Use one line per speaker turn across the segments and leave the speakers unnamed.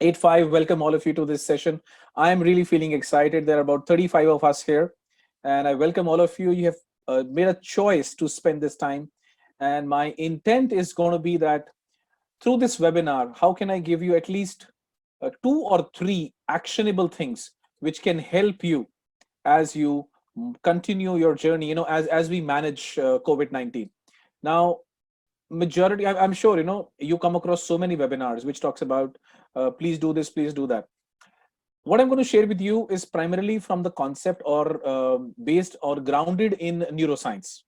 85. Welcome all of you to this session. I am really feeling excited. There are about 35 of us here, and I welcome all of you. You have made a choice to spend this time, and my intent is going to be that through this webinar, how can I give you at least two or three actionable things which can help you as you continue your journey, as we manage COVID-19. Now, majority, I'm sure, you come across so many webinars which talks about please do this, please do that. What I'm going to share with you is primarily from the concept or based or grounded in neuroscience,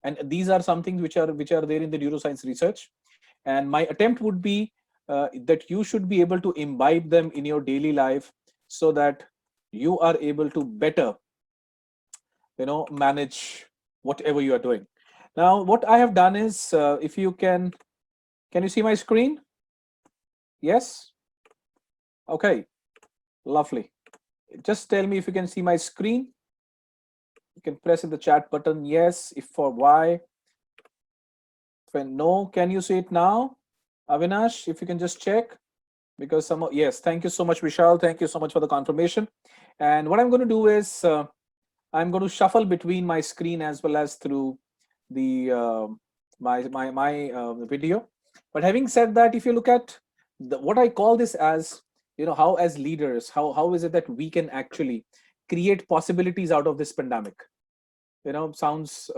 and these are some things which are there in the neuroscience research. And my attempt would be that you should be able to imbibe them in your daily life so that you are able to better manage whatever you are doing. Now what I have done is, if you can you see my screen? Yes. Okay, lovely. Just tell me if you can see my screen. You can press in the chat button yes, if for why. When no, can you see it now? Avinash, if you can just check, because yes, thank you so much, Vishal. Thank you so much for the confirmation. And what I'm going to do is I'm going to shuffle between my screen as well as through the my video. But having said that, if you look at what I call this as, how as leaders, how is it that we can actually create possibilities out of this pandemic? Sounds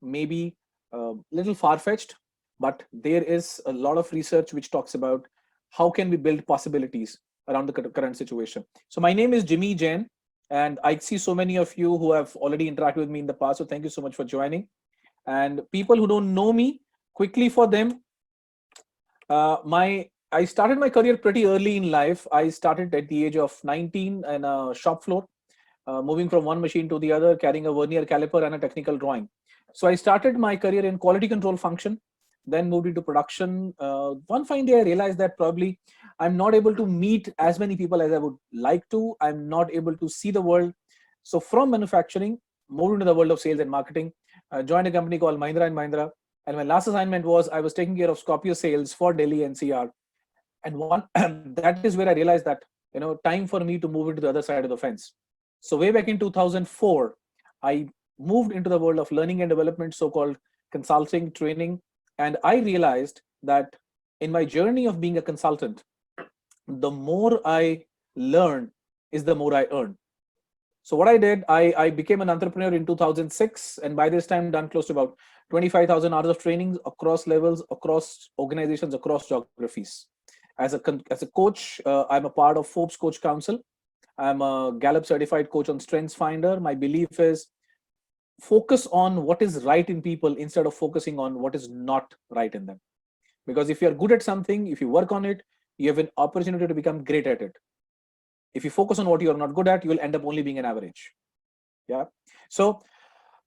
maybe a little far-fetched, but there is a lot of research which talks about how can we build possibilities around the current situation. So my name is Jimmy Jain, and I see so many of you who have already interacted with me in the past, so thank you so much for joining. And people who don't know me, quickly for them, I started my career pretty early in life. I started at the age of 19 in a shop floor, moving from one machine to the other, carrying a vernier caliper and a technical drawing. So I started my career in quality control function, then moved into production. One fine day, I realized that probably I'm not able to meet as many people as I would like to. I'm not able to see the world. So from manufacturing, moved into the world of sales and marketing, joined a company called Mahindra and Mahindra. And my last assignment was I was taking care of Scorpio sales for Delhi NCR. And one that is where I realized that, time for me to move into the other side of the fence. So way back in 2004, I moved into the world of learning and development, so-called consulting, training, and I realized that in my journey of being a consultant, the more I learn is the more I earn. So what I did, I became an entrepreneur in 2006, and by this time done close to about 25,000 hours of training across levels, across organizations, across geographies. As a coach, I'm a part of Forbes Coach Council. I'm a Gallup certified coach on Strengths Finder. My belief is focus on what is right in people instead of focusing on what is not right in them. Because if you're good at something, if you work on it, you have an opportunity to become great at it. If you focus on what you're not good at, you will end up only being an average. Yeah. So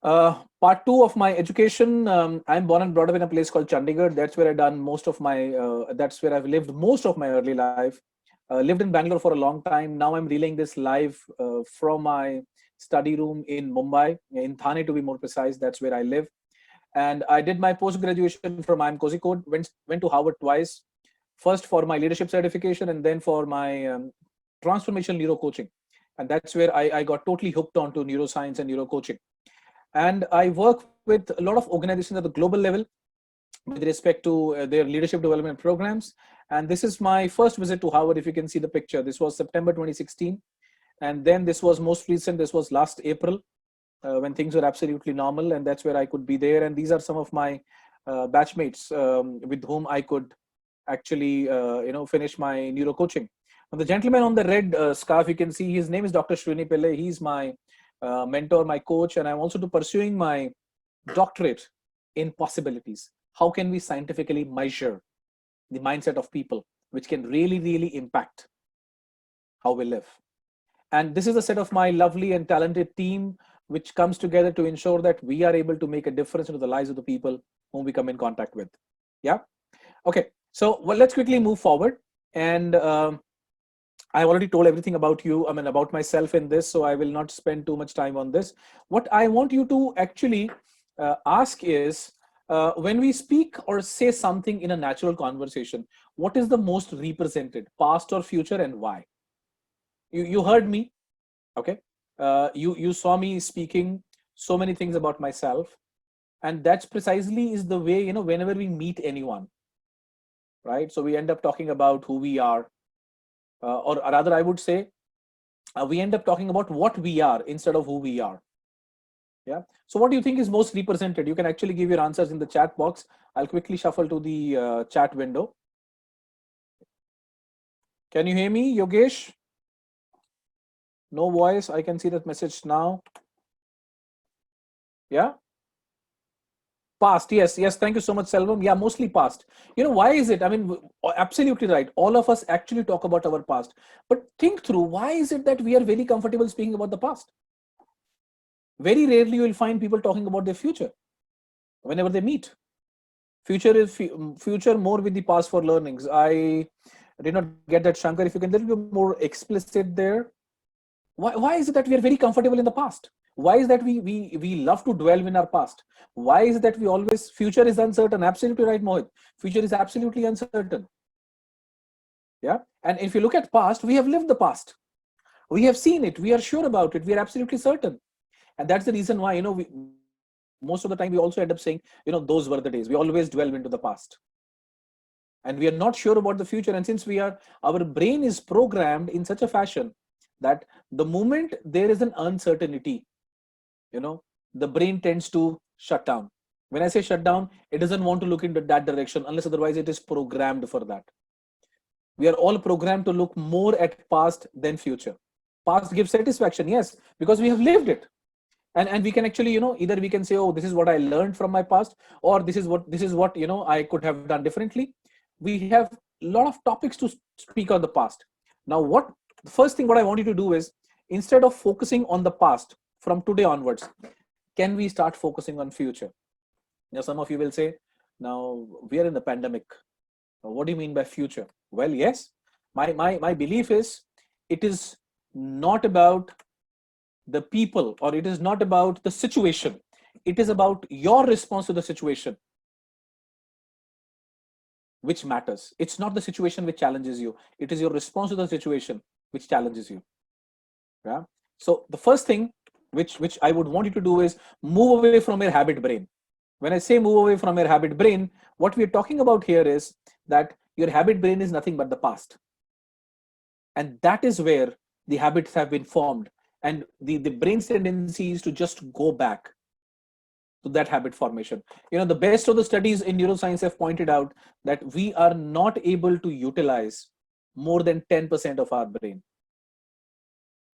part two of my education, I'm born and brought up in a place called Chandigarh. That's where I've done most of my, that's where I've lived most of my early life. Lived in Bangalore for a long time. Now I'm relaying this live from my study room in Mumbai, in Thane to be more precise. That's where I live. And I did my post-graduation from IIM Kozhikode, went to Harvard twice, first for my leadership certification and then for my transformational neuro coaching. And that's where I got totally hooked onto neuroscience and neuro coaching. And I work with a lot of organizations at the global level with respect to their leadership development programs. And this is my first visit to Harvard. If you can see the picture, this was September 2016. And then this was most recent, this was last April, when things were absolutely normal. And that's where I could be there. And these are some of my batchmates with whom I could actually, finish my neuro coaching. And the gentleman on the red scarf, you can see his name is Dr. Srini Pillai. He's my mentor, my coach, and I'm also pursuing my doctorate in possibilities. How can we scientifically measure the mindset of people, which can really, really impact how we live? And this is a set of my lovely and talented team, which comes together to ensure that we are able to make a difference into the lives of the people whom we come in contact with. Yeah. Okay. So let's quickly move forward. And I already told everything about you, about myself in this, so I will not spend too much time on this. What I want you to actually ask is, When we speak or say something in a natural conversation, what is the most represented, past or future, and why? You heard me, okay? You saw me speaking so many things about myself, and that's precisely is the way, whenever we meet anyone, right? So we end up talking about who we are, or rather, I would say, we end up talking about what we are instead of who we are. Yeah. So what do you think is most represented? You can actually give your answers in the chat box. I'll quickly shuffle to the chat window. Can you hear me, Yogesh? No voice. I can see that message now. Yeah. Past. Yes. Yes. Thank you so much, Selvam. Yeah, mostly past. Why is it? I mean, absolutely right. All of us actually talk about our past. But think through, why is it that we are very comfortable speaking about the past? Very rarely you will find people talking about their future whenever they meet. Future more with the past for learnings. I did not get that, Shankar. If you can a little bit more explicit there. Why is it that we are very comfortable in the past? Why is that we love to dwell in our past? Why is it that we always, future is uncertain? Absolutely right, Mohit. Future is absolutely uncertain. Yeah. And if you look at past, we have lived the past. We have seen it. We are sure about it. We are absolutely certain. And that's the reason why, most of the time we also end up saying, those were the days. We always dwell into the past. And we are not sure about the future. And since our brain is programmed in such a fashion that the moment there is an uncertainty, the brain tends to shut down. When I say shut down, it doesn't want to look into that direction unless otherwise it is programmed for that. We are all programmed to look more at past than future. Past gives satisfaction, yes, because we have lived it. And we can actually, either we can say, oh, this is what I learned from my past, or this is what I could have done differently. We have a lot of topics to speak on the past. Now, the first thing what I want you to do is, instead of focusing on the past from today onwards, can we start focusing on future? Now, some of you will say, now we are in the pandemic. What do you mean by future? Well, yes, my belief is, it is not about the people, or it is not about the situation. It is about your response to the situation which matters. It's not the situation which challenges you. It is your response to the situation which challenges you. Yeah. So the first thing which I would want you to do is move away from your habit brain. When I say move away from your habit brain, what we're talking about here is that your habit brain is nothing but the past. And that is where the habits have been formed. And the brain's tendency is to just go back to that habit formation. The best of the studies in neuroscience have pointed out that we are not able to utilize more than 10% of our brain.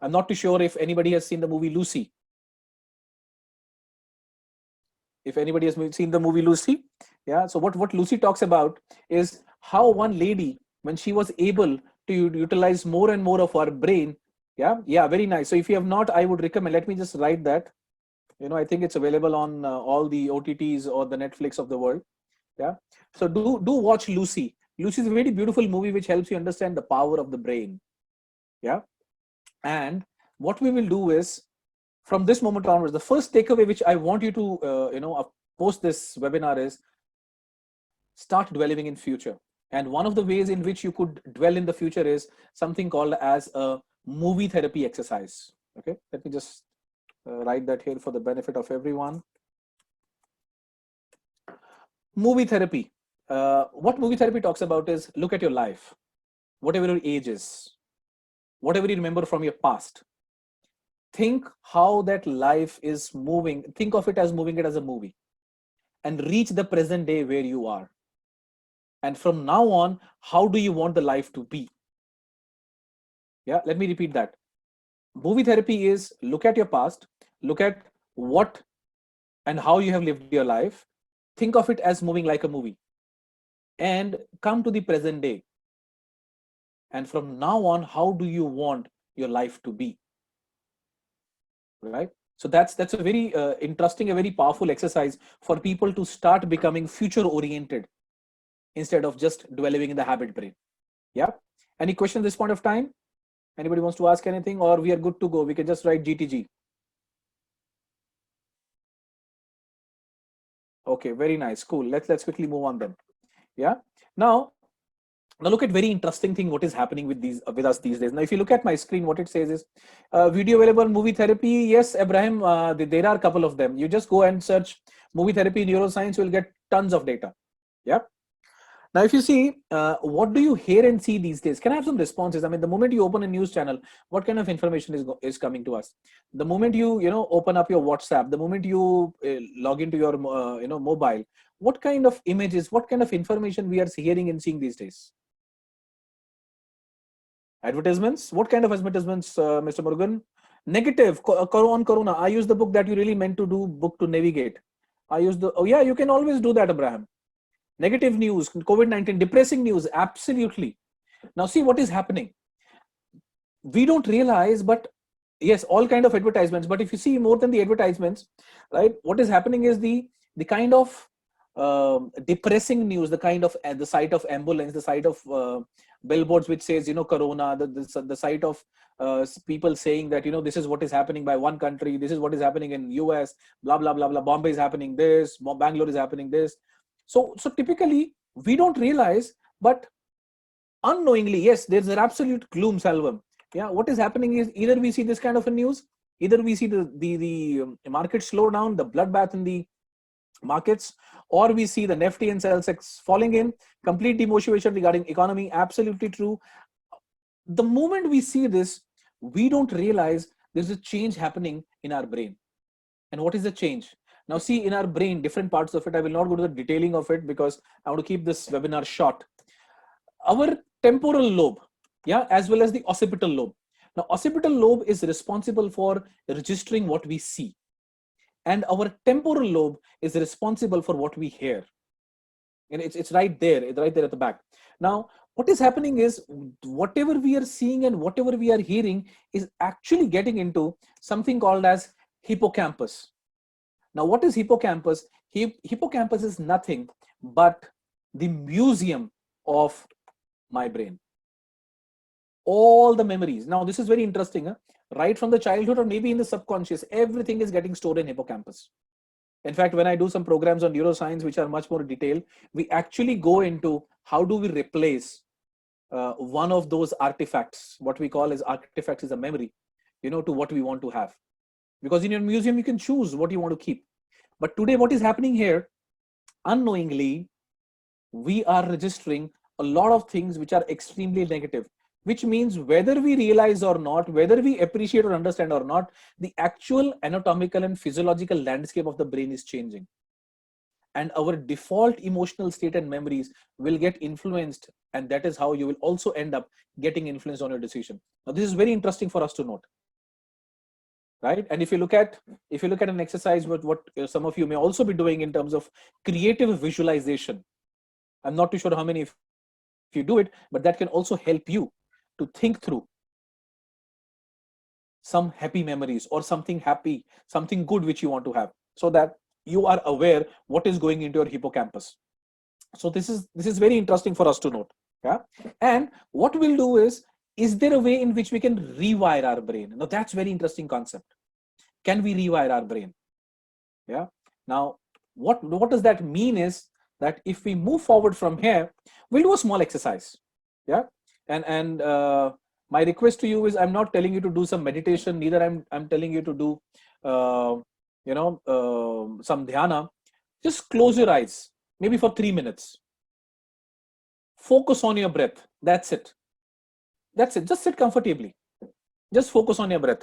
I'm not too sure if anybody has seen the movie Lucy. If anybody has seen the movie Lucy, yeah. So what Lucy talks about is how one lady, when she was able to utilize more and more of her brain, yeah, very nice. So if you have not, I would recommend. Let me just write that. I think it's available on all the OTTs or the Netflix of the world. Yeah. So do watch Lucy. Lucy is a very beautiful movie which helps you understand the power of the brain. Yeah. And what we will do is, from this moment onwards, the first takeaway which I want you to post this webinar is, start dwelling in future. And one of the ways in which you could dwell in the future is something called as a movie therapy exercise. Okay, let me just write that here for the benefit of everyone. Movie therapy. What movie therapy talks about is, look at your life, whatever your age is, whatever you remember from your past. Think how that life is moving. Think of it as moving it as a movie, and reach the present day where you are. And from now on, how do you want the life to be? Yeah, let me repeat that. Movie therapy is, look at your past, look at what and how you have lived your life, think of it as moving like a movie, and come to the present day. And from now on, how do you want your life to be? Right? So that's a very interesting, a very powerful exercise for people to start becoming future oriented instead of just dwelling in the habit brain. Yeah. Any questions at this point of time? Anybody wants to ask anything, or we are good to go? We can just write GTG. Okay, very nice. Cool. Let's quickly move on then. Yeah. Now, now look at very interesting thing what is happening with these with us these days. Now, if you look at my screen, what it says is video available movie therapy. Yes, Abraham, there are a couple of them. You just go and search movie therapy neuroscience. You'll get tons of data. Yeah. Now, if you see, what do you hear and see these days? Can I have some responses? I mean, the moment you open a news channel, what kind of information is coming to us? The moment you open up your WhatsApp, the moment you log into your mobile, what kind of images, what kind of information we are hearing and seeing these days? Advertisements. What kind of advertisements, Mr. Murugan? Negative. On Corona. I use the book that you really meant to do. Book to navigate. I use the. Oh yeah, you can always do that, Abraham. Negative news, COVID-19, depressing news, absolutely. Now see what is happening. We don't realize, but yes, all kind of advertisements. But if you see more than the advertisements, right? What is happening is the kind of depressing news, the kind of the sight of ambulance, the sight of billboards which says Corona, the sight of people saying that this is what is happening by one country, this is what is happening in US, blah blah blah blah. Bombay is happening this, Bangalore is happening this. So typically we don't realize, but unknowingly, yes, there's an absolute gloom salvum. Yeah, what is happening is either we see this kind of a news, either we see the market slow down, the bloodbath in the markets, or we see the Nifty and Sensex falling in, complete demotivation regarding economy. Absolutely true. The moment we see this, we don't realize there's a change happening in our brain. And what is the change? Now, see, in our brain, different parts of it, I will not go to the detailing of it because I want to keep this webinar short. Our temporal lobe, yeah, as well as the occipital lobe. Now, occipital lobe is responsible for registering what we see, and our temporal lobe is responsible for what we hear. And it's right there, it's right there at the back. Now, what is happening is whatever we are seeing and whatever we are hearing is actually getting into something called as hippocampus. Now, what is hippocampus? Hippocampus is nothing but the museum of my brain. All the memories. Now, this is very interesting. Huh? Right from the childhood or maybe in the subconscious, everything is getting stored in hippocampus. In fact, when I do some programs on neuroscience, which are much more detailed, we actually go into how do we replace one of those artifacts. What we call as artifacts is a memory, to what we want to have. Because in your museum, you can choose what you want to keep. But today, what is happening here, unknowingly, we are registering a lot of things which are extremely negative, which means whether we realize or not, whether we appreciate or understand or not, the actual anatomical and physiological landscape of the brain is changing. And our default emotional state and memories will get influenced. And that is how you will also end up getting influenced on your decision. Now, this is very interesting for us to note. Right. And if you look at an exercise with what some of you may also be doing in terms of creative visualization, I'm not too sure how many if you do it, but that can also help you to think through some happy memories or something happy, something good which you want to have, so that you are aware what is going into your hippocampus. So this is very interesting for us to note. Yeah. And what we'll do is there a way in which we can rewire our brain? Now that's very interesting concept. Can we rewire our brain? Yeah. Now, what does that mean is that if we move forward from here, we'll do a small exercise. Yeah. And my request to you is, I'm not telling you to do some meditation, neither I'm telling you to do some dhyana. Just close your eyes, maybe for 3 minutes. Focus on your breath. That's it. That's it. Just sit comfortably. Just focus on your breath.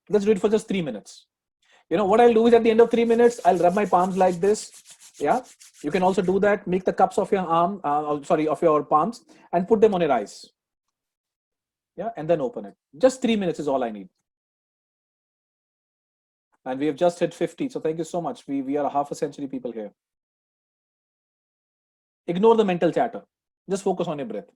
Let's do it for just 3 minutes. What I'll do is, at the end of 3 minutes, I'll rub my palms like this. Yeah. You can also do that. Make the cups of your of your palms, and put them on your eyes. Yeah. And then open it. Just 3 minutes is all I need. And we have just hit 50. So thank you so much. We are a half a century people here. Ignore the mental chatter. Just focus on your breath.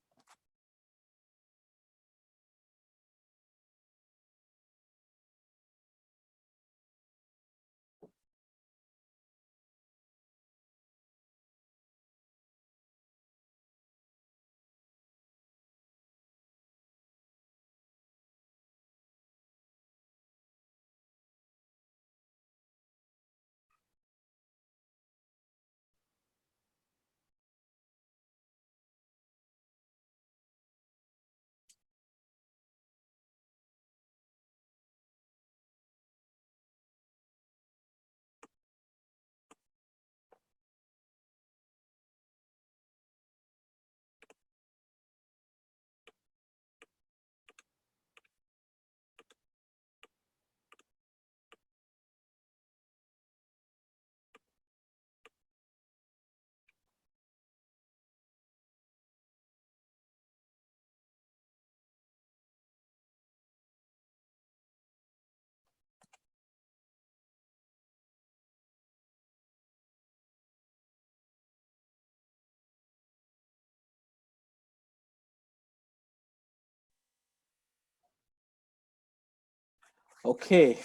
Okay.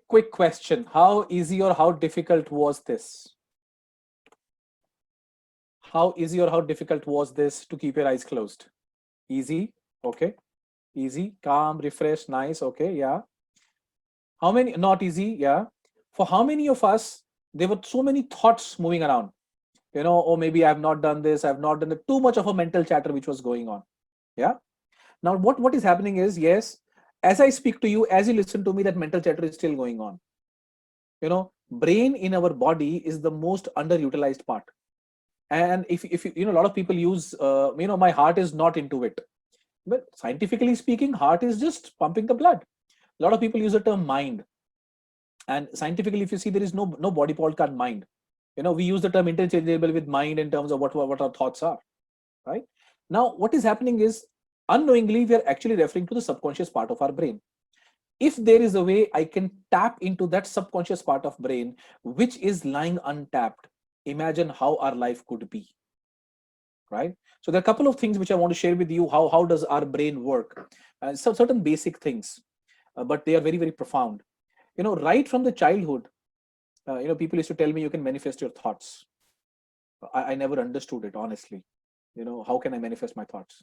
Quick question. How easy or how difficult was this? How easy or how difficult was this to keep your eyes closed? Easy. Okay. Easy, calm, refresh, nice. Okay. Yeah. How many? Not easy. Yeah. For how many of us, there were so many thoughts moving around? Oh, maybe I've not done this. I've not done it. Too much of a mental chatter which was going on. Yeah. Now, what is happening is, yes, as I speak to you, as you listen to me, that mental chatter is still going on. Brain in our body is the most underutilized part. And if a lot of people use, my heart is not into it. But scientifically speaking, heart is just pumping the blood. A lot of people use the term mind. And scientifically, if you see, there is no body part called mind. We use the term interchangeable with mind in terms of what our thoughts are, right? Now, what is happening is, unknowingly, we are actually referring to the subconscious part of our brain. If there is a way I can tap into that subconscious part of brain, which is lying untapped, imagine how our life could be, right? So there are a couple of things which I want to share with you. How does our brain work? So certain basic things, but they are very, very profound. Right from the childhood, people used to tell me you can manifest your thoughts. I never understood it, honestly. How can I manifest my thoughts?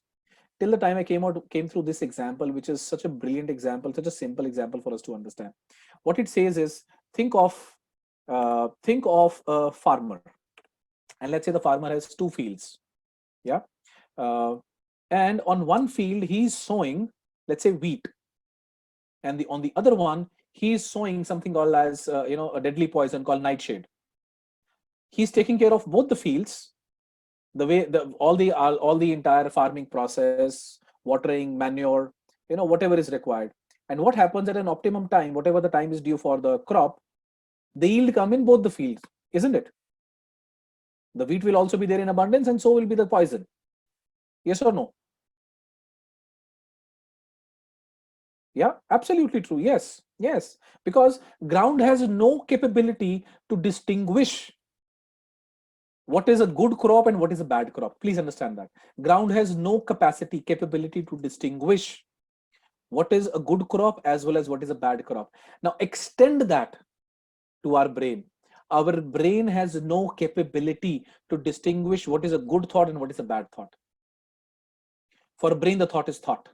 Till the time I came through this example, which is such a brilliant example, such a simple example for us to understand. What it says is, think of a farmer, and let's say the farmer has two fields. Yeah. uh, and on one field he's sowing, let's say, wheat, and on the other one he's sowing something called as a deadly poison called nightshade. He's taking care of both the fields, the way all the entire farming process, watering, manure, whatever is required. And what happens at an optimum time, whatever the time is due for the crop, the yield come in both the fields, isn't it? The wheat will also be there in abundance, and so will be the poison. Yes or no? Yeah, absolutely true. Yes, yes. Because ground has no capability to distinguish what is a good crop and what is a bad crop. Please understand that. Ground has no capability to distinguish what is a good crop as well as what is a bad crop. Now extend that to our brain. Our brain has no capability to distinguish what is a good thought and what is a bad thought. For a brain, the thought is thought.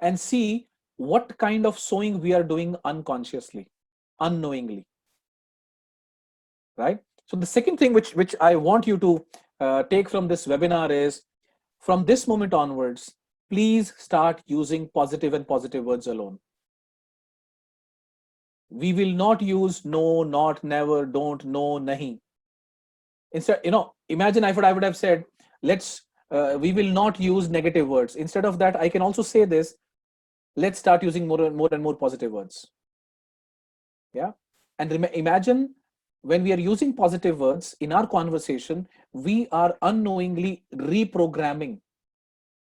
And see what kind of sowing we are doing unconsciously, unknowingly, right? So the second thing which I want you to take from this webinar is, from this moment onwards, please start using positive and positive words alone. We will not use no, not, never, don't, no, nahi. Instead, imagine I would have said, we will not use negative words. Instead of that, I can also say this, let's start using more and more positive words. Yeah. And imagine, when we are using positive words in our conversation, we are unknowingly reprogramming,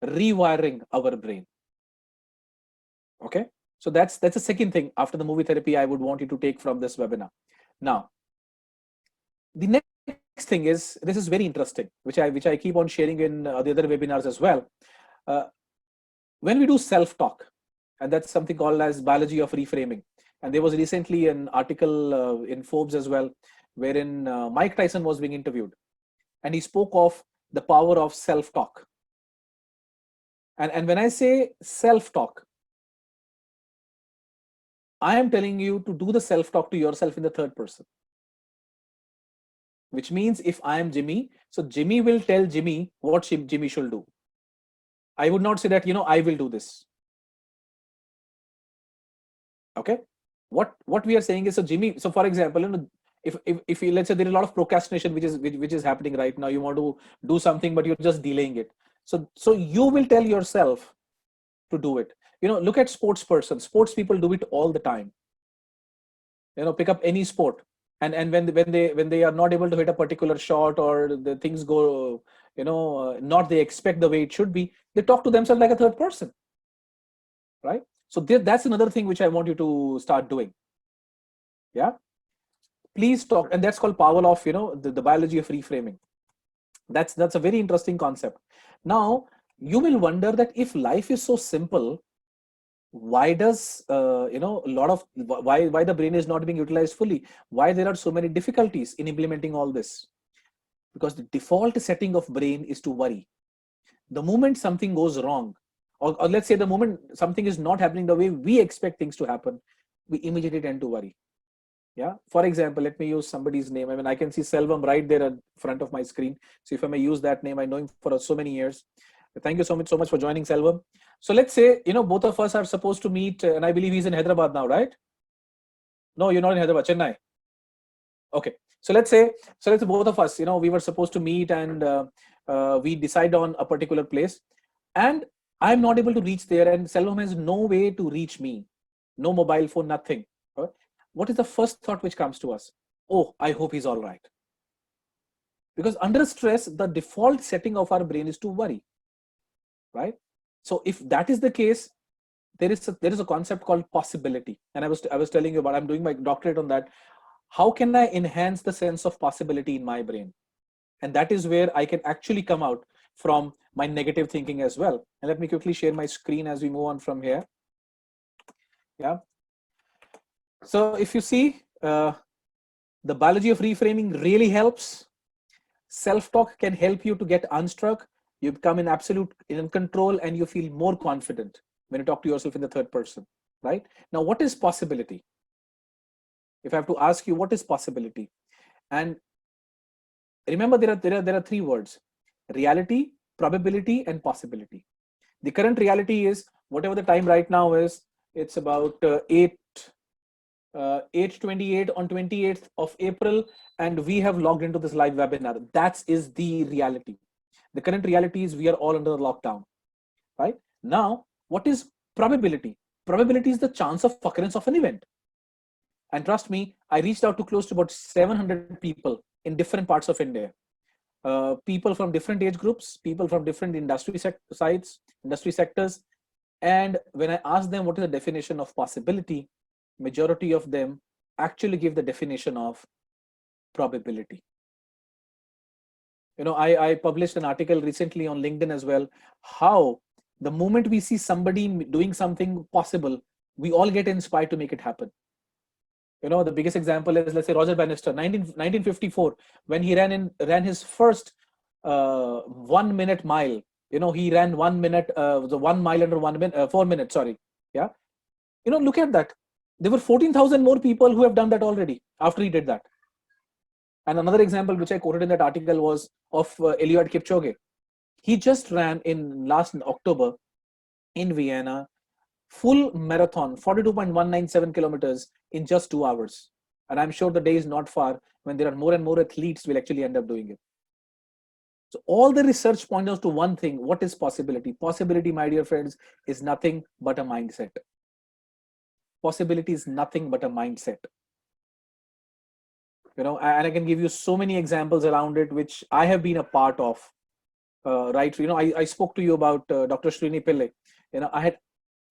rewiring our brain. Okay. So that's the second thing after the movie therapy I would want you to take from this webinar. Now, the next thing is, this is very interesting, which I keep on sharing in the other webinars as well. When we do self-talk, and that's something called as biology of reframing. And there was recently an article in Forbes as well, wherein Mike Tyson was being interviewed, and he spoke of the power of self-talk. And when I say self-talk, I am telling you to do the self-talk to yourself in the third person. Which means, if I am Jimmy, so Jimmy will tell Jimmy what Jimmy should do. I would not say that, I will do this. Okay. What we are saying is, so Jimmy, so for example, if let's say there is a lot of procrastination which is happening right now, you want to do something but you're just delaying it. So you will tell yourself to do it. Look at sports people do it all the time. Pick up any sport, and when they are not able to hit a particular shot, or the things go not they expect the way it should be, they talk to themselves like a third person, right? So that's another thing which I want you to start doing. Yeah. Please talk. And that's called power of, the biology of reframing. That's a very interesting concept. Now, you will wonder that if life is so simple, why does a lot of why the brain is not being utilized fully? Why there are so many difficulties in implementing all this? Because the default setting of brain is to worry. The moment something goes wrong, or let's say the moment something is not happening the way we expect things to happen, we immediately tend to worry. Yeah. For example, let me use somebody's name. I mean, I can see Selvam right there in front of my screen. So if I may use that name, I know him for so many years. Thank you so much for joining, Selvam. So let's say, both of us are supposed to meet, and I believe he's in Hyderabad now, right? No, you're not in Hyderabad, Chennai. Okay. So let's say both of us, we were supposed to meet, and we decide on a particular place, and I'm not able to reach there, and Selvam has no way to reach me, no mobile phone, nothing. What is the first thought which comes to us? Oh, I hope he's all right. Because under stress, the default setting of our brain is to worry, right? So if that is the case, there is a concept called possibility, and I was telling you about. I'm doing my doctorate on that. How can I enhance the sense of possibility in my brain? And that is where I can actually come out from my negative thinking as well. And let me quickly share my screen as we move on from here. Yeah. So if you see, the biology of reframing really helps. Self-talk can help you to get unstuck. You become in control, and you feel more confident when you talk to yourself in the third person, right? Now, what is possibility? If I have to ask you, what is possibility? And remember, there are three words: reality, probability, and possibility. The current reality is whatever the time right now is. It's about 8:28 on 28th of April, and we have logged into this live webinar. That is the reality. The current reality is we are all under lockdown, right? Now, what is probability? Probability is the chance of occurrence of an event. And trust me, I reached out to close to about 700 people in different parts of India. People from different age groups, people from different industry sectors. And when I asked them what is the definition of possibility, majority of them actually give the definition of probability. I published an article recently on LinkedIn as well, how the moment we see somebody doing something possible, we all get inspired to make it happen. The biggest example is, let's say, Roger Bannister, 1954, when he ran his first 1 minute mile. He ran 1 minute, the 1 mile under 1 minute, 4 minutes, sorry. Yeah. Look at that. There were 14,000 more people who have done that already after he did that. And another example which I quoted in that article was of Eliud Kipchoge. He just ran in last October in Vienna, full marathon, 42.197 kilometers in just 2 hours. And I'm sure the day is not far when there are more and more athletes will actually end up doing it. So all the research points us to one thing: what is possibility? Possibility, my dear friends, is nothing but a mindset. Possibility is nothing but a mindset. And I can give you so many examples around it, which I have been a part of. Right? I spoke to you about Dr. Srini Pillai. I had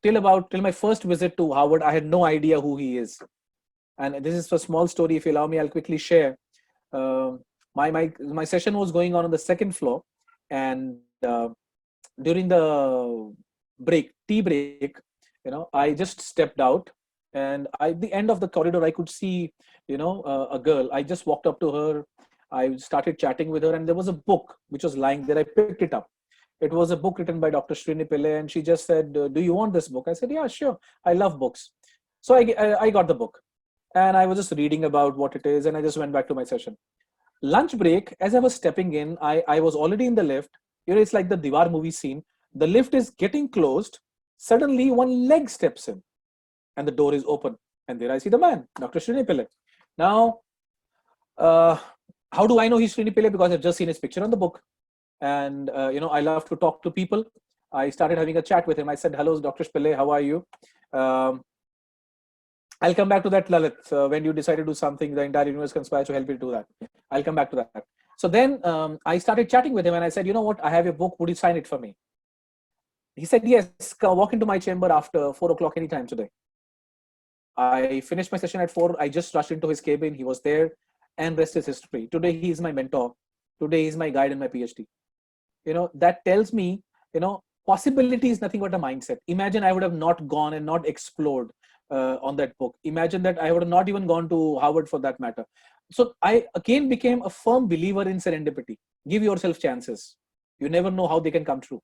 till my first visit to Harvard, I had no idea who he is. And this is a small story. If you allow me, I'll quickly share. My session was going on the second floor, and during the tea break, I just stepped out, and at the end of the corridor, I could see, a girl. I just walked up to her. I started chatting with her, and there was a book which was lying there. I picked it up. It was a book written by Dr. Srini Pillai, and she just said, "Do you want this book?" I said, "Yeah, sure. I love books." So I got the book, and I was just reading about what it is, and I just went back to my session. Lunch break, as I was stepping in, I was already in the lift. It's like the Diwar movie scene. The lift is getting closed. Suddenly, one leg steps in, and the door is open. And there I see the man, Dr. Srini Pillai. Now, how do I know he's Srini Pillai? Because I've just seen his picture on the book. And, I love to talk to people. I started having a chat with him. I said, "Hello, Dr. Pillai, how are you?" I'll come back to that, Lalit. When you decide to do something, the entire universe conspires to help you do that. I'll come back to that. So then I started chatting with him, and I said, "You know what? I have your book. Would you sign it for me?" He said, "Yes, walk into my chamber after 4 o'clock anytime today." I finished my session at 4. I just rushed into his cabin. He was there, and rest is history. Today he is my mentor. Today he is my guide in my PhD. That tells me, possibility is nothing but a mindset. Imagine I would have not gone and not explored on that book. Imagine that I would have not even gone to Harvard for that matter. So I again became a firm believer in serendipity. Give yourself chances. You never know how they can come true.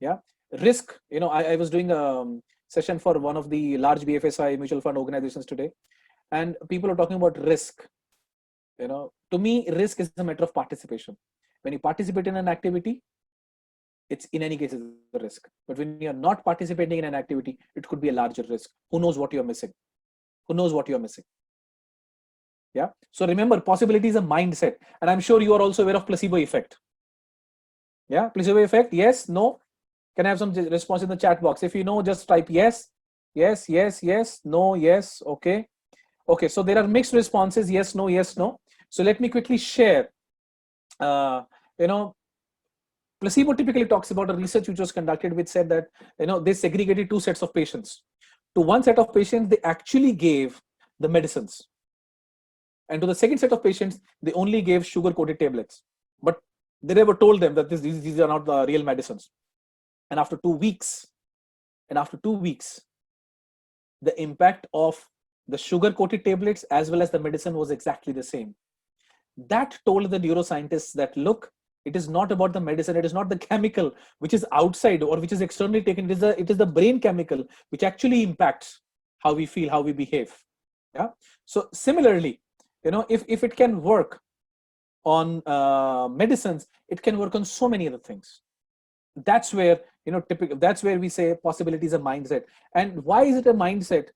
Yeah. Risk. I was doing a session for one of the large BFSI mutual fund organizations today, and people are talking about risk. To me, risk is a matter of participation. When you participate in an activity, it's in any case is a risk. But when you're not participating in an activity, it could be a larger risk. Who knows what you're missing? Who knows what you're missing? Yeah. So remember, possibility is a mindset, and I'm sure you are also aware of placebo effect. Yeah, placebo effect. Yes, no. Can I have some response in the chat box? If you know, just type yes, yes, yes, yes, no, yes. Okay. Okay. So there are mixed responses. Yes, no, yes, no. So let me quickly share. Placebo typically talks about a research which was conducted, which said that they segregated two sets of patients. To one set of patients, they actually gave the medicines, and to the second set of patients, they only gave sugar-coated tablets. But they never told them that these are not the real medicines. And after 2 weeks, the impact of the sugar-coated tablets as well as the medicine was exactly the same. That told the neuroscientists that, look, it is not about the medicine, it is not the chemical which is outside or which is externally taken, it is the brain chemical which actually impacts how we feel, how we behave. Yeah. So similarly, if it can work on medicines, it can work on so many other things. That's where that's where we say possibility is a mindset. And why is it a mindset?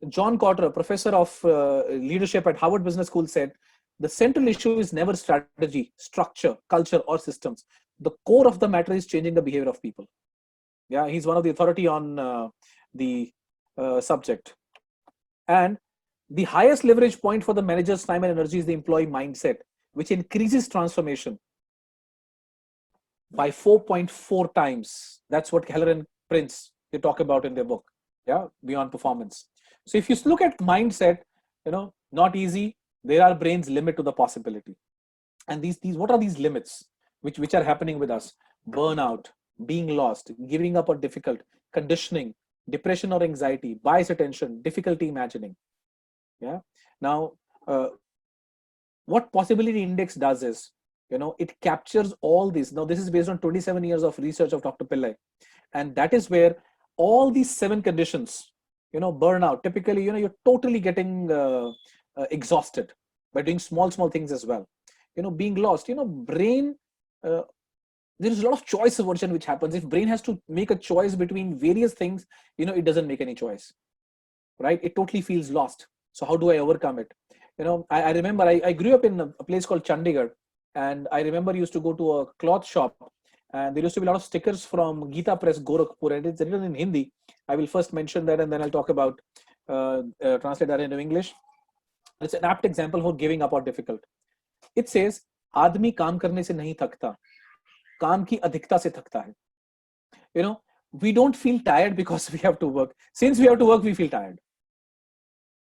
John Kotter, a professor of leadership at Harvard Business School, said the central issue is never strategy, structure, culture, or systems. The core of the matter is changing the behavior of people. Yeah, he's one of the authority on the subject. And the highest leverage point for the manager's time and energy is the employee mindset, which increases transformation by 4.4 times. That's what Heller and Prince, they talk about in their book. Yeah, Beyond Performance. So if you look at mindset, not easy. There are brain's limit to the possibility. And these what are these limits which are happening with us? Burnout, being lost, giving up or difficult, conditioning, depression or anxiety, bias attention, difficulty imagining. Yeah. Now, what possibility index does is, it captures all these. Now, this is based on 27 years of research of Dr. Pillai. And that is where all these 7 conditions, burnout, typically, you're totally getting exhausted by doing small things as well. Being lost, brain, there is a lot of choice aversion which happens. If brain has to make a choice between various things, it doesn't make any choice, right? It totally feels lost. So how do I overcome it? I remember I grew up in a place called Chandigarh, and I remember used to go to a cloth shop, and there used to be a lot of stickers from Gita Press, Gorakhpur, and it's written in Hindi. I will first mention that, and then I'll talk about translate that into English. It's an apt example for giving up or difficult. It says, आदमी काम करने से नहीं थकता, काम की अधिकता से थकता है. We don't feel tired because we have to work. Since we have to work, we feel tired.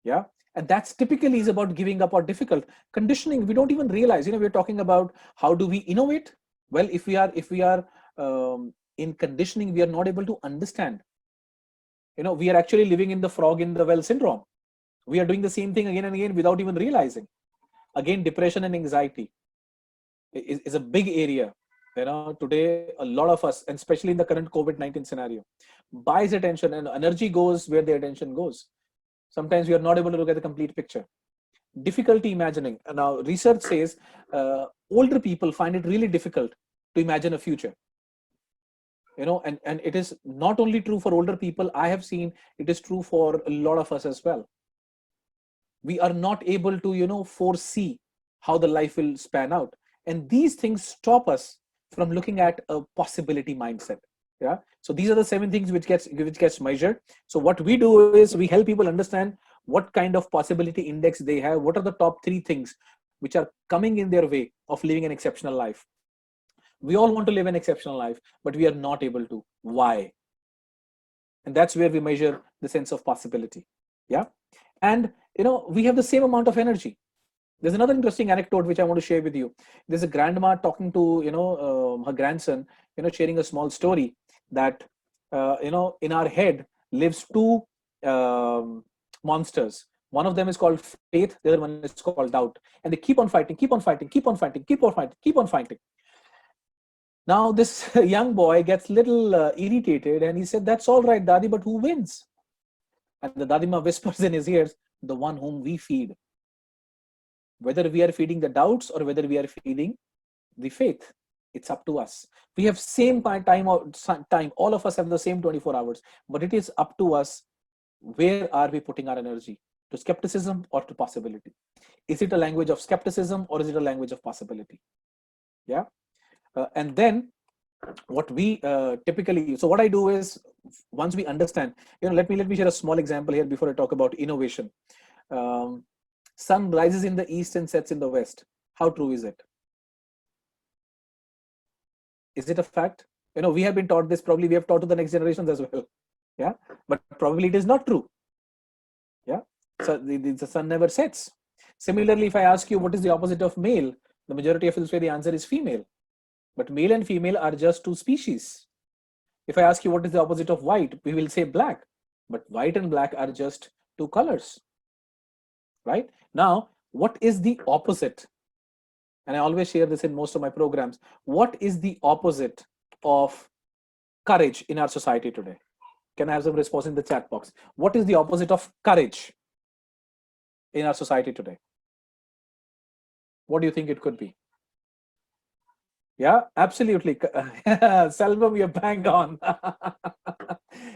Yeah. And that's typically is about giving up or difficult. Conditioning, we don't even realize, we're talking about how do we innovate? Well, if we are in conditioning, we are not able to understand. We are actually living in the frog in the well syndrome. We are doing the same thing again and again without even realizing. Again, depression and anxiety is a big area. Today, a lot of us, and especially in the current COVID-19 scenario, buys attention, and energy goes where the attention goes. Sometimes we are not able to look at the complete picture. Difficulty imagining. And now research says older people find it really difficult to imagine a future. And it is not only true for older people. I have seen it is true for a lot of us as well. We are not able to, foresee how the life will span out. And these things stop us from looking at a possibility mindset. Yeah. So these are the 7 things which gets measured. So what we do is we help people understand what kind of possibility index they have. What are the top 3 things which are coming in their way of living an exceptional life? We all want to live an exceptional life, but we are not able to. Why? And that's where we measure the sense of possibility. Yeah. And we have the same amount of energy. There's another interesting anecdote which I want to share with you. There's a grandma talking to her grandson, sharing a small story that in our head lives two monsters. One of them is called faith, the other one is called doubt, and they keep on fighting, keep on fighting, keep on fighting, keep on fighting, keep on fighting. Now this young boy gets little irritated, and he said, "That's all right, Dadi, but who wins?" And the Dadima whispers in his ears, "The one whom we feed." Whether we are feeding the doubts or whether we are feeding the faith, it's up to us. We have same time. All of us have the same 24 hours, but it is up to us. Where are we putting our energy? To skepticism or to possibility? Is it a language of skepticism or is it a language of possibility? Yeah. And then what we typically, so what I do is, once we understand, let me share a small example here before I talk about innovation. Sun rises in the east and sets in the west. How true is it? Is it a fact? We have been taught this, probably we have taught to the next generations as well. Yeah, but probably it is not true. Yeah, so the sun never sets. Similarly, if I ask you what is the opposite of male, the majority of you will say the answer is female. But male and female are just two species. If I ask you what is the opposite of white, we will say black. But white and black are just two colors. Right? Now, what is the opposite? And I always share this in most of my programs. What is the opposite of courage in our society today? Can I have some response in the chat box? What is the opposite of courage in our society today? What do you think it could be? Yeah, absolutely. Selvam, you're bang on.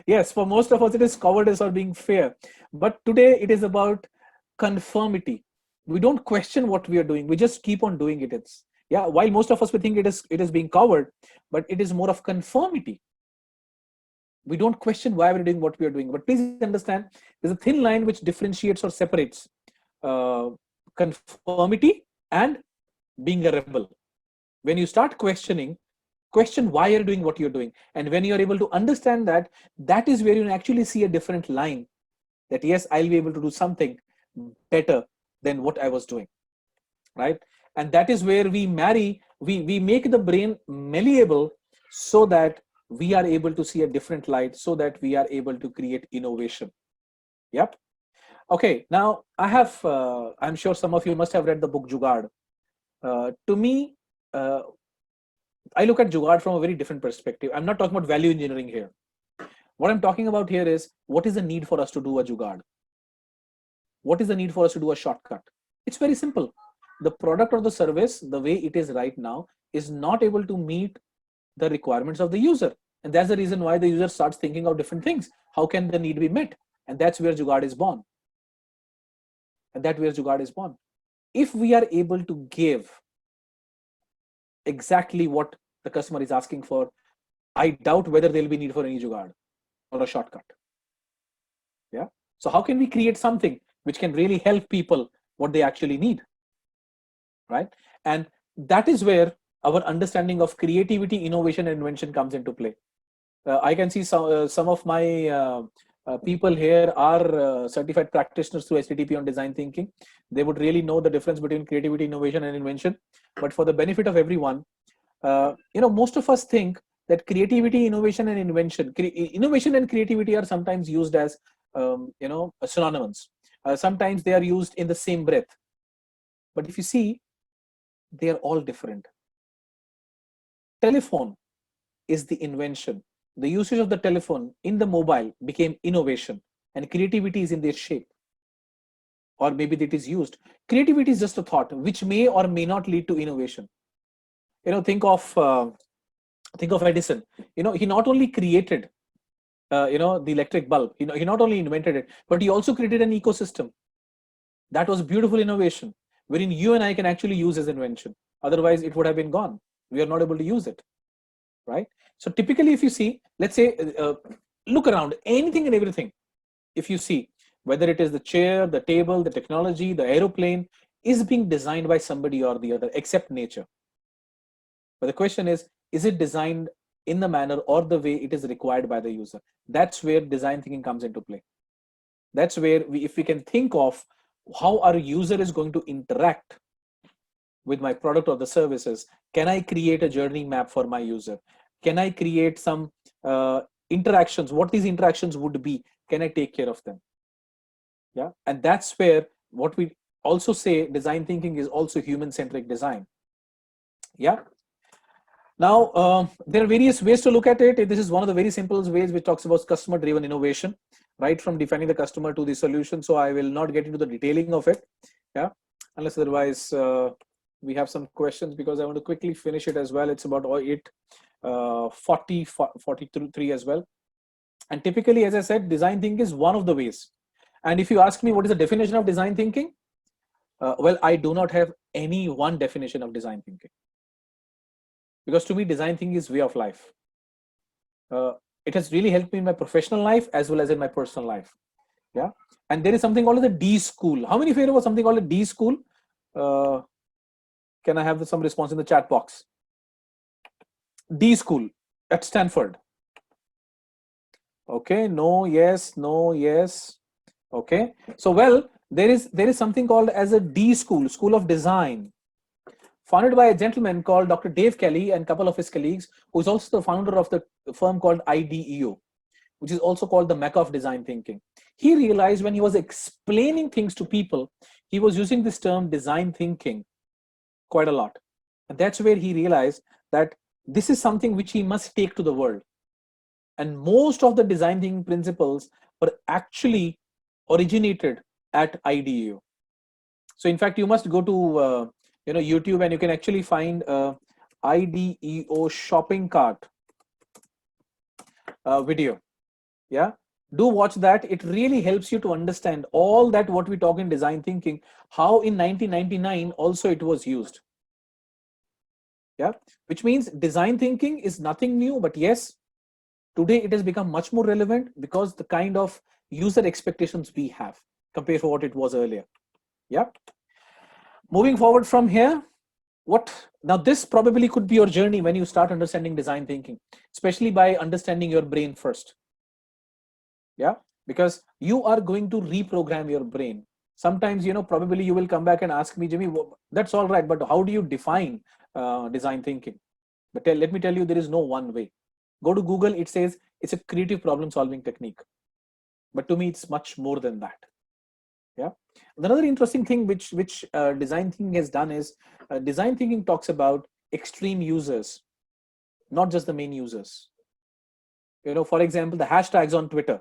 Yes, for most of us, it is cowardice or being fair. But today, it is about conformity. We don't question what we are doing. We just keep on doing it. It's, yeah, while most of us we think it is being coward, but it is more of conformity. We don't question why we're doing what we are doing. But please understand, there's a thin line which differentiates or separates conformity and being a rebel. When you start questioning, question why you're doing what you're doing. And when you're able to understand that, that is where you actually see a different line. That yes, I'll be able to do something better than what I was doing. Right? And that is where we make the brain malleable so that we are able to see a different light, so that we are able to create innovation. Yep. Okay, now I have, I'm sure some of you must have read the book Jugaad. To me, I look at Jugaad from a very different perspective. I'm not talking about value engineering here. What I'm talking about here is, what is the need for us to do a Jugaad? What is the need for us to do a shortcut? It's very simple. The product or the service, the way it is right now, is not able to meet the requirements of the user. And that's the reason why the user starts thinking of different things. How can the need be met? And that's where Jugaad is born. And that's where Jugaad is born. If we are able to give exactly what the customer is asking for, I doubt whether there'll be need for any Jugaad or a shortcut. Yeah. So how can we create something which can really help people what they actually need? Right. And that is where our understanding of creativity, innovation, and invention comes into play. I can see some of my people here are certified practitioners through STTP on design thinking. They would really know the difference between creativity, innovation, and invention. But for the benefit of everyone, most of us think that creativity, innovation, and innovation and creativity are sometimes used as synonyms. Sometimes they are used in the same breath. But if you see, they are all different. Telephone is the invention. The usage of the telephone in the mobile became innovation, and creativity is in their shape. Or maybe it is used. Creativity is just a thought which may or may not lead to innovation. Think of Edison. He not only created the electric bulb, he not only invented it, but he also created an ecosystem. That was beautiful innovation, wherein you and I can actually use his invention. Otherwise, it would have been gone. We are not able to use it. Right? So typically, if you see, let's say, look around, anything and everything, if you see, whether it is the chair, the table, the technology, the aeroplane, is being designed by somebody or the other, except nature. But the question is it designed in the manner or the way it is required by the user? That's where design thinking comes into play. That's where if we can think of how our user is going to interact with my product or the services, can I create a journey map for my user? Can I create some interactions? What these interactions would be? Can I take care of them? Yeah, and that's where what we also say design thinking is also human centric design. Yeah. Now, there are various ways to look at it. This is one of the very simple ways which talks about customer driven innovation, right from defining the customer to the solution. So I will not get into the detailing of it. Yeah, unless otherwise we have some questions, because I want to quickly finish it as well. It's about 43 as well. And typically, as I said, design thinking is one of the ways. And if you ask me what is the definition of design thinking, well, I do not have any one definition of design thinking, because to me design thinking is way of life. It has really helped me in my professional life as well as in my personal life. Yeah, and there is something called the D school. How many of you know about something called a D school? Can I have some response in the chat box? D school at Stanford. Okay, no, yes, no, yes. Okay, so well, there is something called as a D school, School of Design, founded by a gentleman called Dr. Dave Kelly and a couple of his colleagues, who is also the founder of the firm called IDEO, which is also called the Mecca of design thinking. He realized when he was explaining things to people, he was using this term design thinking quite a lot. And that's where he realized that this is something which he must take to the world. And most of the design thinking principles were actually originated at IDEO. So in fact, you must go to YouTube, and you can actually find IDEO shopping cart video. Yeah, do watch that. It really helps you to understand all that what we talk in design thinking, how in 1999 also it was used. Yeah, which means design thinking is nothing new, but yes, today it has become much more relevant because the kind of user expectations we have compared to what it was earlier. Yeah, moving forward from here, now this probably could be your journey when you start understanding design thinking, especially by understanding your brain first. Yeah, because you are going to reprogram your brain. Sometimes, probably you will come back and ask me, Jimmy, that's all right, but how do you define design thinking? But let me tell you, there is no one way. Go to Google, it says it's a creative problem solving technique, but to me it's much more than that. Yeah, another interesting thing which design thinking has done is design thinking talks about extreme users, not just the main users. For example, the hashtags on Twitter,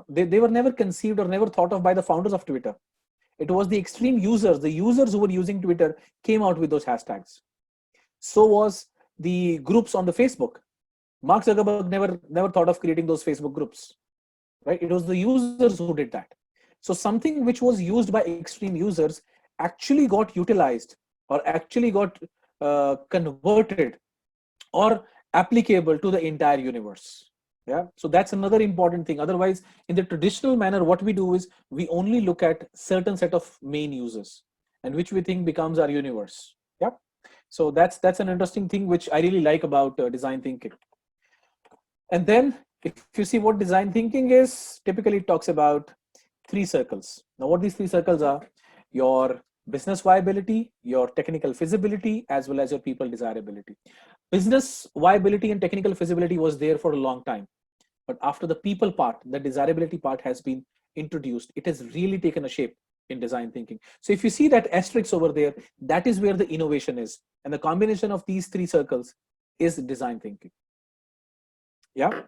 they were never conceived or never thought of by the founders of Twitter. It was the extreme users, the users who were using Twitter came out with those hashtags. So was the groups on the Facebook. Mark Zuckerberg never thought of creating those Facebook groups, right? It was the users who did that. So something which was used by extreme users actually got utilized or actually got converted or applicable to the entire universe. Yeah, so that's another important thing. Otherwise, in the traditional manner, what we do is we only look at certain set of main users, and which we think becomes our universe. Yeah, so that's an interesting thing which I really like about design thinking. And then if you see what design thinking is, typically it talks about three circles. Now what these three circles are: your business viability, your technical feasibility, as well as your people desirability. Business viability and technical feasibility was there for a long time, but after the people part, the desirability part has been introduced. It has really taken a shape in design thinking. So if you see that asterisk over there, that is where the innovation is, and the combination of these three circles is design thinking. Yeah.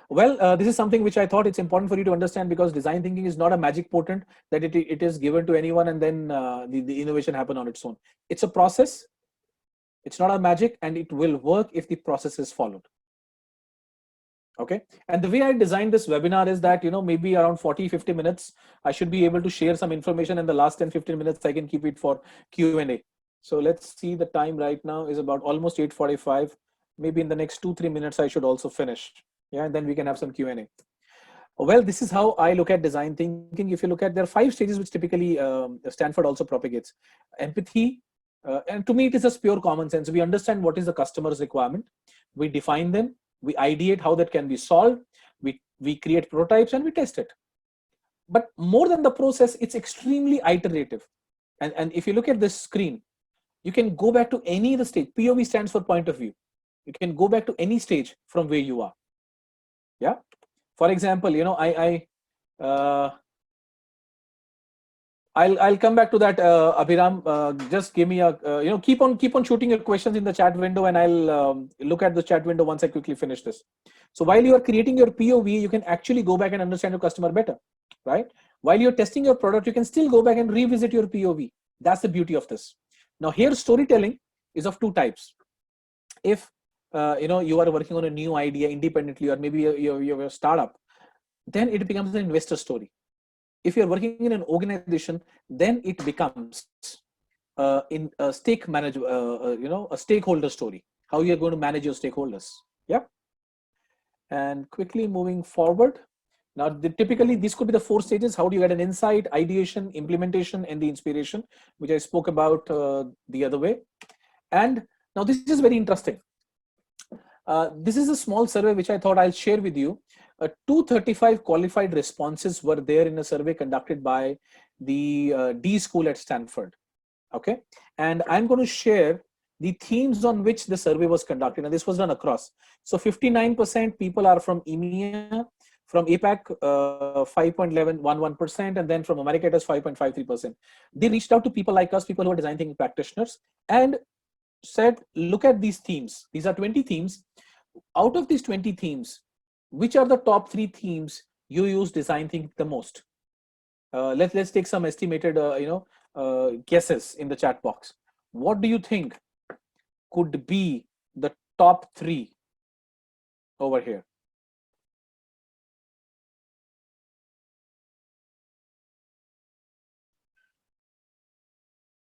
Well, this is something which I thought it's important for you to understand, because design thinking is not a magic potent that it is given to anyone and then the innovation happen on its own. It's a process. It's not a magic, and it will work if the process is followed. Okay, and the way I designed this webinar is that maybe around 40-50 minutes I should be able to share some information, and the last 10-15 minutes I can keep it for Q&A. So let's see, the time right now is about almost 8:45. Maybe in the next 2-3 minutes I should also finish. Yeah, and then we can have some Q&A. Well, this is how I look at design thinking. If you look at, there are 5 stages which typically Stanford also propagates. Empathy, and to me it is just pure common sense. We understand what is the customer's requirement, we define them, we ideate how that can be solved, we we create prototypes and we test it. But more than the process, it's extremely iterative. And if you look at this screen, you can go back to any the stage. POV stands for point of view. You can go back to any stage from where you are. Yeah. For example, uh, I'll come back to that, Abhiram. Just give me a keep on shooting your questions in the chat window, and I'll look at the chat window once I quickly finish this. So while you are creating your POV, you can actually go back and understand your customer better, right? While you're testing your product, you can still go back and revisit your POV. That's the beauty of this. Now, here storytelling is of two types. If you are working on a new idea independently, or maybe you're a startup, then it becomes an investor story. If you're working in an organization, then it becomes in a a stakeholder story, how you're going to manage your stakeholders. Yeah. And quickly moving forward. Now, typically, these could be the 4 stages. How do you get an insight, ideation, implementation, and the inspiration, which I spoke about the other way. And now this is very interesting. This is a small survey which I thought I'll share with you. 235 qualified responses were there in a survey conducted by the D School at Stanford. Okay, and I'm going to share the themes on which the survey was conducted, and this was done across. So 59% people are from EMEA, from APAC 5.11%, and then from America it is 5.53%. They reached out to people like us, people who are design thinking practitioners, and said, look at these themes. These are 20 themes. Out of these 20 themes, which are the top 3 themes you use design thinking the most? Let's take some estimated guesses in the chat box. What do you think could be the top 3 over here?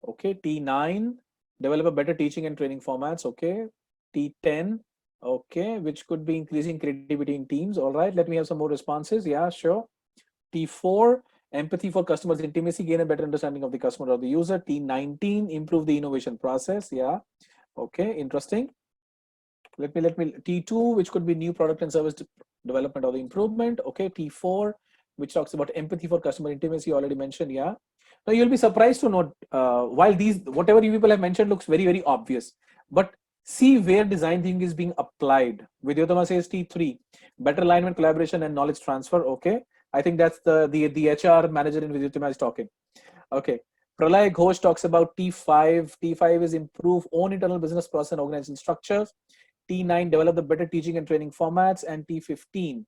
Okay, T9, develop a better teaching and training formats. Okay, T10, okay, which could be increasing creativity in teams. All right, let me have some more responses. Yeah, sure. T4, empathy for customers, intimacy, gain a better understanding of the customer or the user. T19, improve the innovation process. Yeah, okay, interesting. Let me T2, which could be new product and service development or the improvement. Okay, T4, which talks about empathy for customer, intimacy, already mentioned. Yeah. Now you'll be surprised to note, while these whatever you people have mentioned looks very, very obvious, but see where design thinking is being applied. Vidyotama says T3, better alignment, collaboration, and knowledge transfer. Okay, I think that's the HR manager in Vidyotama is talking. Okay, Pralay Ghosh talks about T5. T5 is improve own internal business process and organization structures. T9, develop the better teaching and training formats, and T15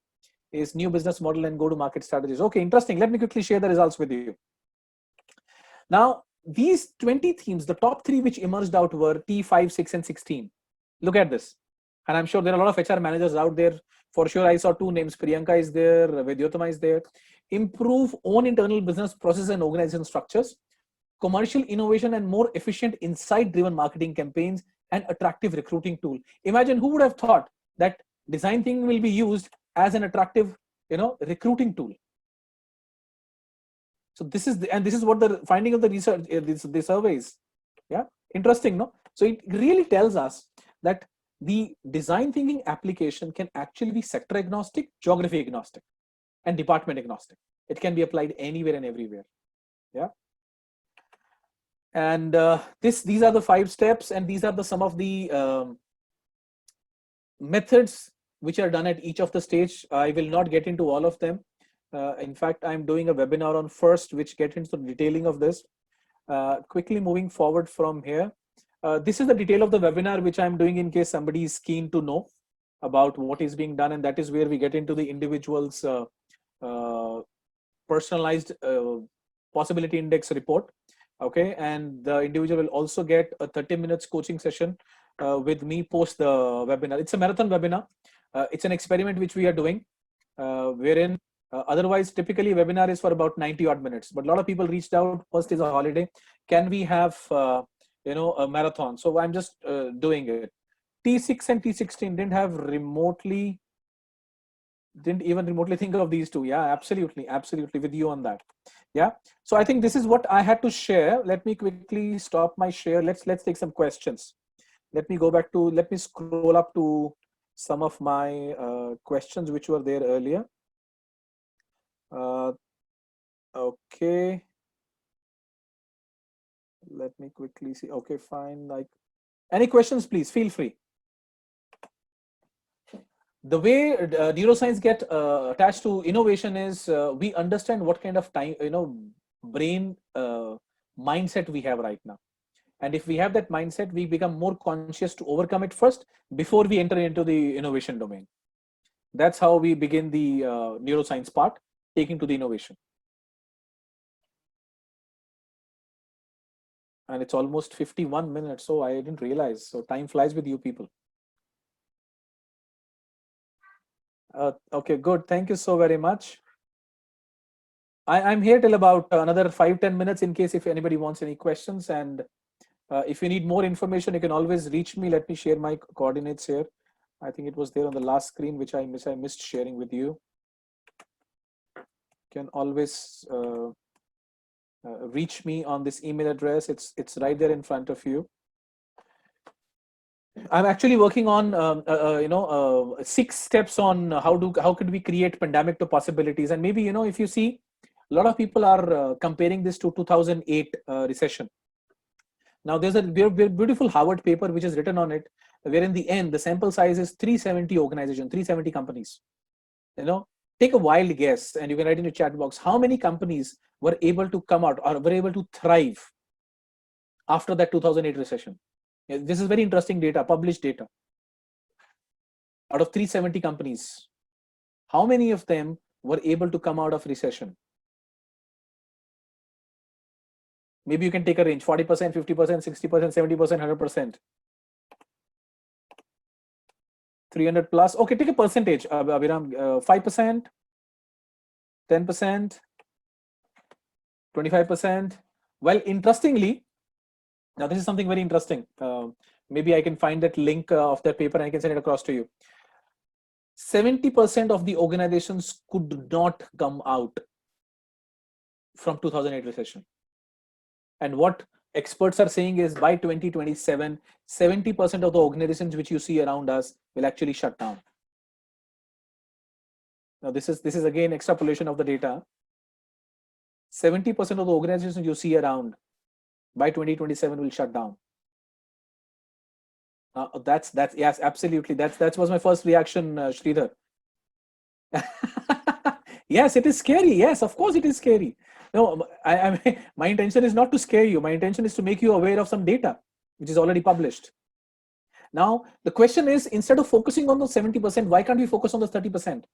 is new business model and go-to-market strategies. Okay, interesting. Let me quickly share the results with you. Now, these 20 themes, the top 3 which emerged out were T5, 6, and 16. Look at this. And I'm sure there are a lot of HR managers out there. For sure, I saw 2 names. Priyanka is there, Vidyotama is there. Improve own internal business process and organization structures, commercial innovation and more efficient insight-driven marketing campaigns, and attractive recruiting tool. Imagine who would have thought that design thinking will be used as an attractive, recruiting tool. So this is what the finding of the research, the surveys. Yeah, interesting, no? So it really tells us that the design thinking application can actually be sector agnostic, geography agnostic, and department agnostic. It can be applied anywhere and everywhere. Yeah. And these are the 5 steps, and these are some of the methods which are done at each of the stage. I will not get into all of them. In fact, I'm doing a webinar on first, which get into the detailing of this. Quickly moving forward from here. This is the detail of the webinar, which I'm doing in case somebody is keen to know about what is being done. And that is where we get into the individual's personalized possibility index report. Okay, and the individual will also get a 30 minutes coaching session with me post the webinar. It's a marathon webinar. It's an experiment which we are doing, wherein otherwise typically webinar is for about 90 odd minutes, but a lot of people reached out. First is a holiday. Can we have a marathon? So I'm just doing it. T6 and T16 didn't even remotely think of these 2. Yeah, absolutely with you on that. Yeah, so I think this is what I had to share. Let me quickly stop my share. Let's take some questions. Let me scroll up to some of my questions which were there earlier. Okay, let me quickly see. Okay, fine. Like, any questions, please feel free. The way neuroscience get attached to innovation is we understand what kind of time, brain mindset we have right now. And if we have that mindset, we become more conscious to overcome it first before we enter into the innovation domain. That's how we begin the neuroscience part, taking to the innovation. And it's almost 51 minutes, so I didn't realize. So time flies with you people. Okay, good. Thank you so very much. I'm here till about another 5-10 minutes in case if anybody wants any questions. And if you need more information, you can always reach me. Let me share my coordinates here. I think it was there on the last screen, which I missed sharing with you. You can always reach me on this email address. It's right there in front of you. I'm actually working on 6 steps on how could we create pandemic to possibilities. And maybe if you see, a lot of people are comparing this to 2008 recession. Now there's a beautiful Harvard paper which is written on it, where in the end the sample size is 370 organizations, 370 companies. Take a wild guess, and you can write in the chat box how many companies were able to come out or were able to thrive after that 2008 recession. This is very interesting data, published data. Out of 370 companies, how many of them were able to come out of recession? Maybe you can take a range: 40%, 50%, 60%, 70%, 100%. 300 plus. Okay, take a percentage, Abhiram. 5%, 10%, 25%. Well, interestingly, now this is something very interesting. Maybe I can find that link of that paper and I can send it across to you. 70% of the organizations could not come out from 2008 recession. And what experts are saying is by 2027, 70% of the organizations which you see around us will actually shut down. Now this is again extrapolation of the data. 70% of the organizations you see around by 2027 will shut down. That's yes, absolutely. That was my first reaction, Sridhar. Yes, it is scary. Yes, of course it is scary. No, my intention is not to scare you. My intention is to make you aware of some data which is already published. Now the question is, instead of focusing on the 70%, why can't we focus on the 30%?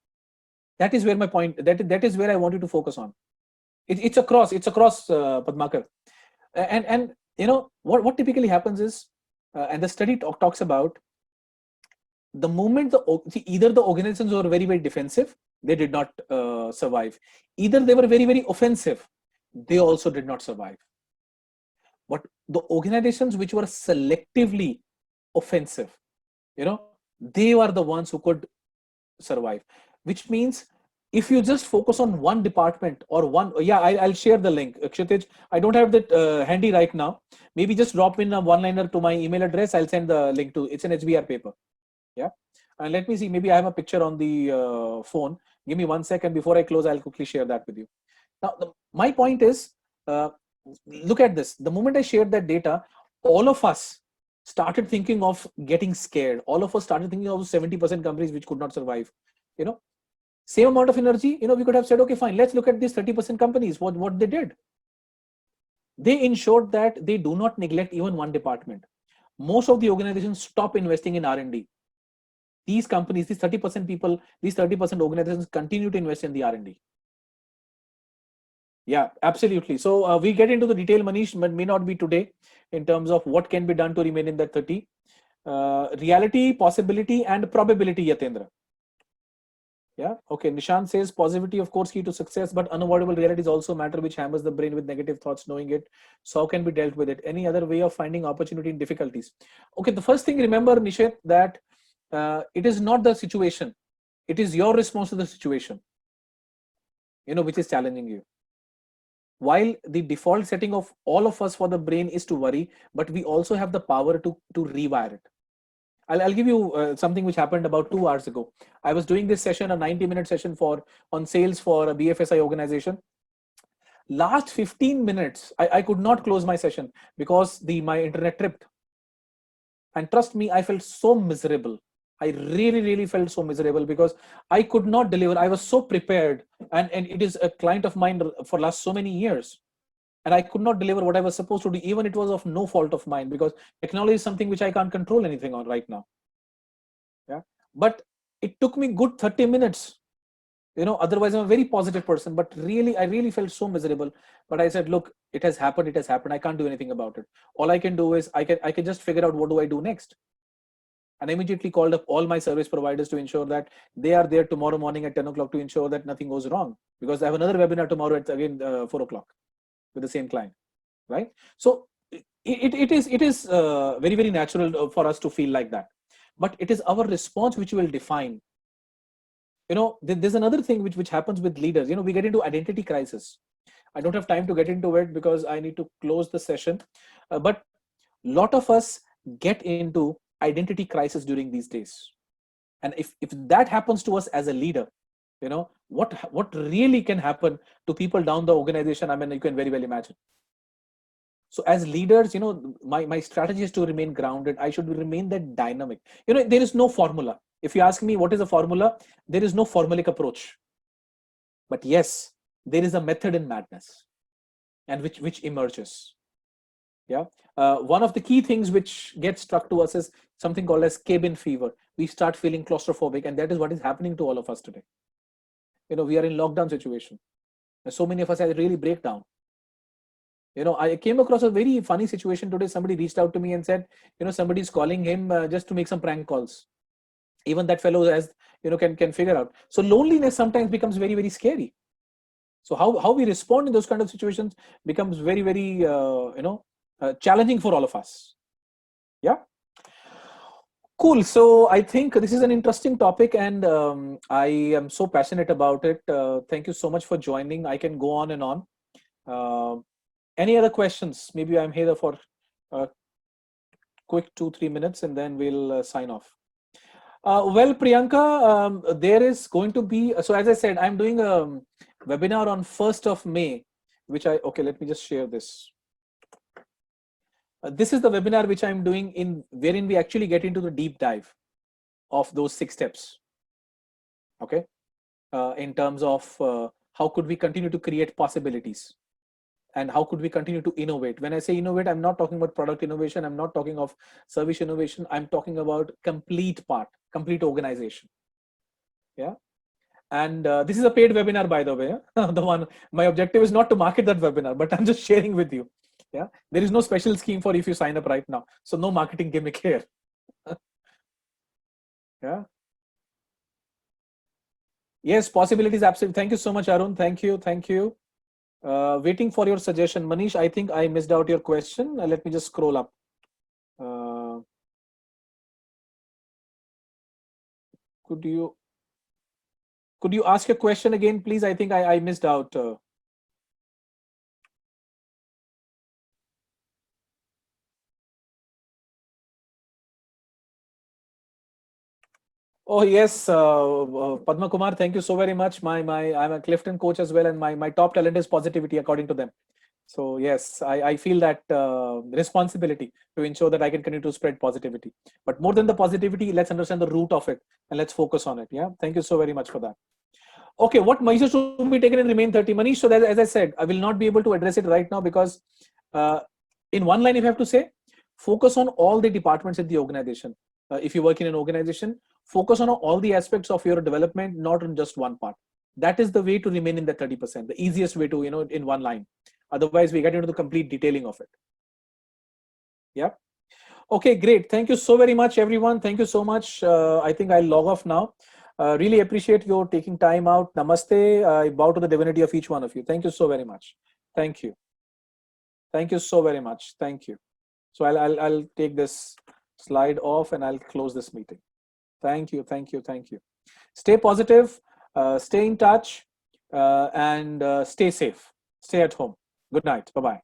That is where my point. That is where I wanted to focus on. It's across Padmakar, and what typically happens is, and the study talks about, the moment either the organizations were very, very defensive, they did not survive. Either they were very, very offensive, they also did not survive. But the organizations which were selectively offensive, they were the ones who could survive. Which means if you just focus on one department or one, I'll share the link. Kshitij, I don't have that handy right now. Maybe just drop in a one-liner to my email address. I'll send the link to. It's an HBR paper. Yeah, and let me see. Maybe I have a picture on the phone. Give me 1 second before I close. I'll quickly share that with you. Now, my point is, look at this. The moment I shared that data, all of us started thinking of getting scared. All of us started thinking of 70% companies which could not survive. Same amount of energy, we could have said, okay, fine, let's look at these 30% companies, what they did. They ensured that they do not neglect even one department. Most of the organizations stop investing in R&D. These companies, these 30% people, these 30% organizations continue to invest in the R&D. Yeah, absolutely. So we get into the detail, Manish, but may not be today, in terms of what can be done to remain in that 30. Reality, possibility, and probability, Yatendra. Yeah. Okay. Nishant says positivity, of course, key to success, but unavoidable realities also matter, which hammers the brain with negative thoughts, knowing it. So how can be dealt with it? Any other way of finding opportunity in difficulties? Okay. The first thing, remember, Nishant, that it is not the situation. It is your response to the situation, which is challenging you. While the default setting of all of us for the brain is to worry, but we also have the power to rewire it. I'll give you something which happened about 2 hours ago. I was doing this session, a 90-minute session on sales for a BFSI organization. Last 15 minutes, I could not close my session because my internet tripped. And trust me, I felt so miserable. I really, really felt so miserable because I could not deliver. I was so prepared, and it is a client of mine for last so many years. And I could not deliver what I was supposed to do, even it was of no fault of mine, because technology is something which I can't control anything on right now. Yeah. But it took me good 30 minutes. Otherwise I'm a very positive person, but really, I really felt so miserable. But I said, look, it has happened. It has happened. I can't do anything about it. All I can do is I can just figure out what do I do next. And I immediately called up all my service providers to ensure that they are there tomorrow morning at 10 o'clock to ensure that nothing goes wrong. Because I have another webinar tomorrow at again 4 o'clock with the same client, right? So it is very, very natural for us to feel like that. But it is our response which will define. There's another thing which happens with leaders. We get into identity crisis. I don't have time to get into it because I need to close the session. But a lot of us get into identity crisis during these days. And if that happens to us as a leader, what really can happen to people down the organization, I mean, you can very well imagine. So as leaders, my strategy is to remain grounded. I should remain that dynamic. There is no formula. If you ask me what is a formula, there is no formulaic approach. But yes, there is a method in madness, and which emerges. Yeah. One of the key things which gets struck to us is something called as cabin fever. We start feeling claustrophobic, and that is what is happening to all of us today. We are in lockdown situation. So many of us have really break down. I came across a very funny situation today. Somebody reached out to me and said, somebody's calling him just to make some prank calls. Even that fellow has, can figure out. So loneliness sometimes becomes very, very scary. So how we respond in those kind of situations becomes very, very, challenging for all of us. Yeah. Cool. So I think this is an interesting topic, and I am so passionate about it. Thank you so much for joining. I can go on and on. Any other questions? Maybe I'm here for a quick 2-3 minutes, and then we'll sign off. Well, Priyanka, there is going to be, so as I said, I'm doing a webinar on 1st of May, okay, let me just share this. This is the webinar which I'm doing wherein we actually get into the deep dive of those 6 steps. Okay. In terms of how could we continue to create possibilities, and how could we continue to innovate. When I say innovate, I'm not talking about product innovation. I'm not talking of service innovation. I'm talking about complete organization. Yeah. And this is a paid webinar, by the way. My objective is not to market that webinar, but I'm just sharing with you. Yeah. There is no special scheme for if you sign up right now. So no marketing gimmick here. Yeah. Yes, possibilities. Absolutely. Thank you so much, Arun. Thank you. Thank you. Waiting for your suggestion. Manish, I think I missed out your question. Let me just scroll up. Could you ask your question again, please? I think I missed out. Oh yes, Padma Kumar, thank you so very much. I'm a Clifton coach as well, and my top talent is positivity, according to them. So yes, I feel that responsibility to ensure that I can continue to spread positivity. But more than the positivity, let's understand the root of it and let's focus on it. Yeah, thank you so very much for that. Okay, what measures should be taken in Remain 30? Manish, so that, as I said, I will not be able to address it right now because in one line, if I have to say, focus on all the departments in the organization. If you work in an organization, focus on all the aspects of your development, not on just one part. That is the way to remain in the 30%, the easiest way to, in one line. Otherwise, we get into the complete detailing of it. Yeah. Okay, great. Thank you so very much, everyone. Thank you so much. I think I'll log off now. Really appreciate your taking time out. Namaste. I bow to the divinity of each one of you. Thank you so very much. Thank you. Thank you so very much. Thank you. So I'll take this slide off and I'll close this meeting. Thank you. Thank you. Thank you. Stay positive, stay in touch, and stay safe. Stay at home. Good night. Bye-bye.